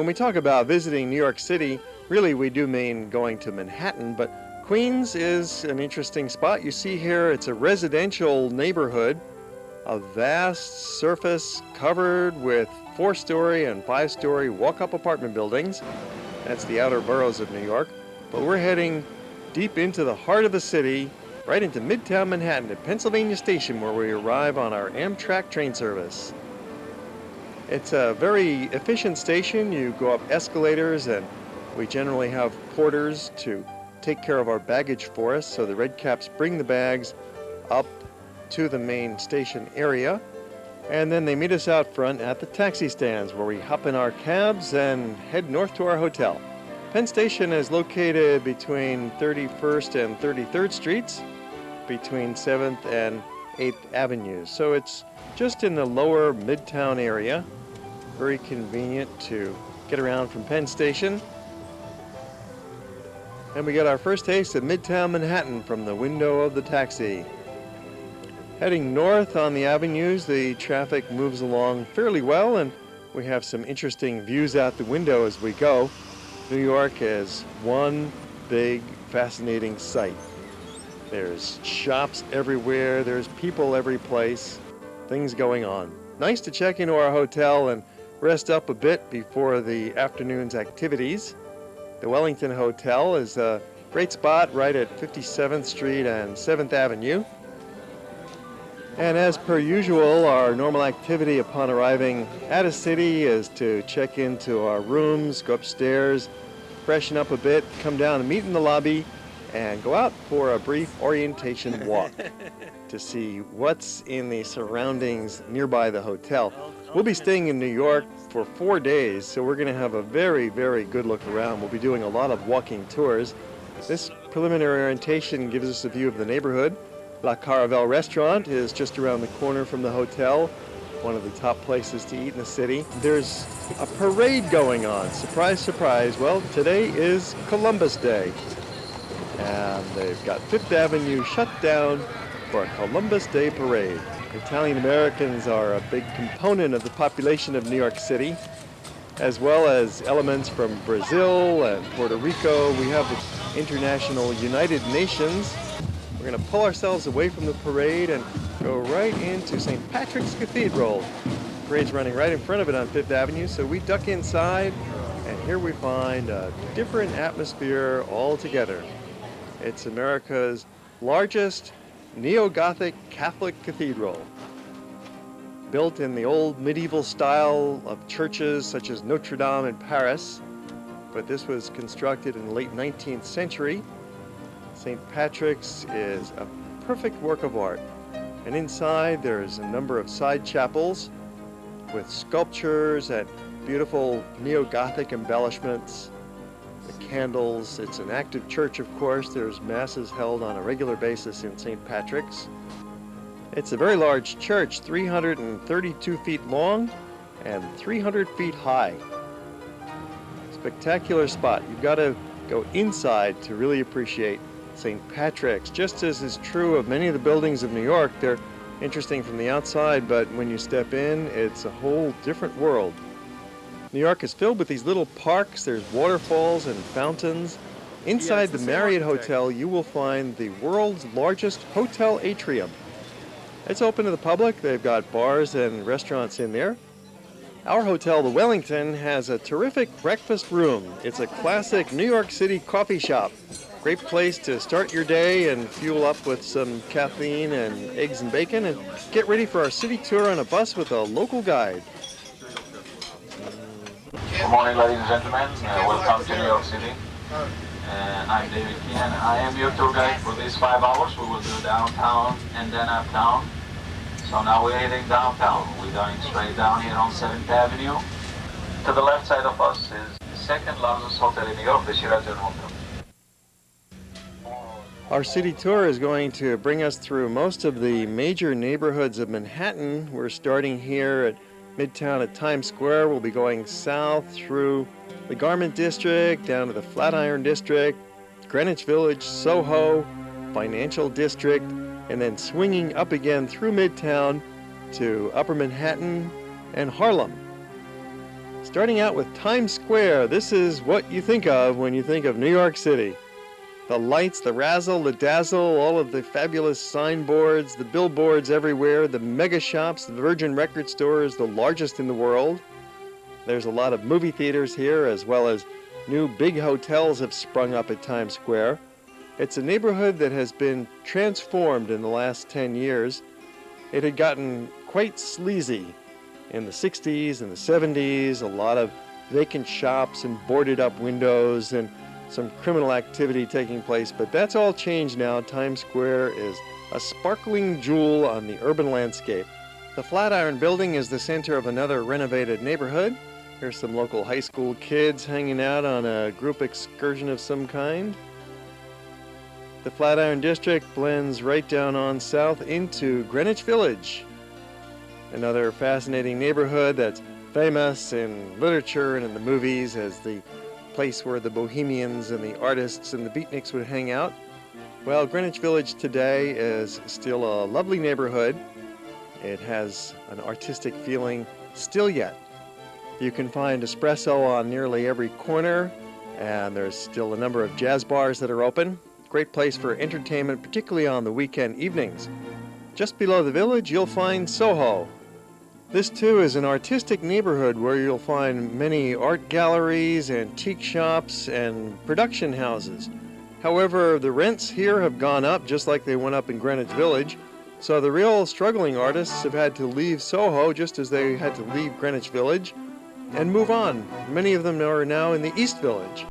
When we talk about visiting New York City, really we do mean going to Manhattan, but Queens is an interesting spot. You see here, it's a residential neighborhood, a vast surface covered with 4-story and 5-story walk-up apartment buildings. That's the outer boroughs of New York. But we're heading deep into the heart of the city, right into Midtown Manhattan at Pennsylvania Station, where we arrive on our Amtrak train service. It's a very efficient station. You go up escalators, and we generally have porters to take care of our baggage for us, so the red caps bring the bags up to the main station area, and then they meet us out front at the taxi stands, where we hop in our cabs and head north to our hotel. Penn Station is located between 31st and 33rd Streets, between 7th and 8th Avenues, so it's just in the lower Midtown area. Very convenient to get around from Penn Station. And we get our first taste of Midtown Manhattan from the window of the taxi. Heading north on the avenues, the traffic moves along fairly well, and we have some interesting views out the window as we go. New York is one big, fascinating sight. There's shops everywhere, there's people every place, things going on. Nice to check into our hotel and rest up a bit before the afternoon's activities. The Wellington Hotel is a great spot right at 57th Street and 7th Avenue. And as per usual, our normal activity upon arriving at a city is to check into our rooms, go upstairs, freshen up a bit, come down and meet in the lobby, and go out for a brief orientation walk to see what's in the surroundings nearby the hotel. We'll be staying in New York for 4 days, so we're going to have a very, very good look around. We'll be doing a lot of walking tours. This preliminary orientation gives us a view of the neighborhood. La Caravelle restaurant is just around the corner from the hotel, one of the top places to eat in the city. There's a parade going on. Surprise, surprise. Well, today is Columbus Day, and they've got Fifth Avenue shut down for a Columbus Day parade. Italian Americans are a big component of the population of New York City, as well as elements from Brazil and Puerto Rico. We have the International United Nations. We're going to pull ourselves away from the parade and go right into St. Patrick's Cathedral. The parade's running right in front of it on Fifth Avenue, so we duck inside, and here we find a different atmosphere altogether. It's America's largest neo-Gothic Catholic cathedral, built in the old medieval style of churches such as Notre Dame in Paris, but this was constructed in the late 19th century. St. Patrick's is a perfect work of art, and inside there's a number of side chapels with sculptures and beautiful neo-Gothic embellishments, the candles. It's an active church, of course. There's masses held on a regular basis in St. Patrick's. It's a very large church, 332 feet long and 300 feet high. Spectacular spot. You've got to go inside to really appreciate St. Patrick's. Just as is true of many of the buildings of New York, they're interesting from the outside, but when you step in, it's a whole different world. New York is filled with these little parks. There's waterfalls and fountains. Inside the Marion Hotel, you will find the world's largest hotel atrium. It's open to the public. They've got bars and restaurants in there. Our hotel, the Wellington, has a terrific breakfast room. It's a classic New York City coffee shop. Great place to start your day and fuel up with some caffeine and eggs and bacon, and get ready for our city tour on a bus with a local guide. Good morning, ladies and gentlemen. Welcome to New York City. I'm David Keenan. I am your tour guide for these 5 hours. We will do downtown and then uptown. So now we're heading downtown. We're going straight down here on 7th Avenue. To the left side of us is the second largest hotel in New York, the Sheraton Hotel. Our city tour is going to bring us through most of the major neighborhoods of Manhattan. We're starting here at Midtown at Times Square. We'll be going south through the Garment District, down to the Flatiron District, Greenwich Village, Soho, Financial District, and then swinging up again through Midtown to Upper Manhattan and Harlem. Starting out with Times Square, this is what you think of when you think of New York City. The lights, the razzle, the dazzle, all of the fabulous signboards, the billboards everywhere, the mega shops, the Virgin Record Store is the largest in the world. There's a lot of movie theaters here, as well as new big hotels have sprung up at Times Square. It's a neighborhood that has been transformed in the last 10 years. It had gotten quite sleazy in the 60s and the 70s, a lot of vacant shops and boarded up windows and some criminal activity taking place, but that's all changed now. Times Square is a sparkling jewel on the urban landscape. The Flatiron Building is the center of another renovated neighborhood. Here's some local high school kids hanging out on a group excursion of some kind. The Flatiron District blends right down on south into Greenwich Village, another fascinating neighborhood that's famous in literature and in the movies as the place where the bohemians and the artists and the beatniks would hang out. Well, Greenwich Village today is still a lovely neighborhood. It has an artistic feeling still yet. You can find espresso on nearly every corner, and there's still a number of jazz bars that are open. Great place for entertainment, particularly on the weekend evenings. Just below the village, you'll find Soho. This too is an artistic neighborhood where you'll find many art galleries, antique shops, and production houses. However, the rents here have gone up just like they went up in Greenwich Village, so the real struggling artists have had to leave Soho just as they had to leave Greenwich Village and move on. Many of them are now in the East Village.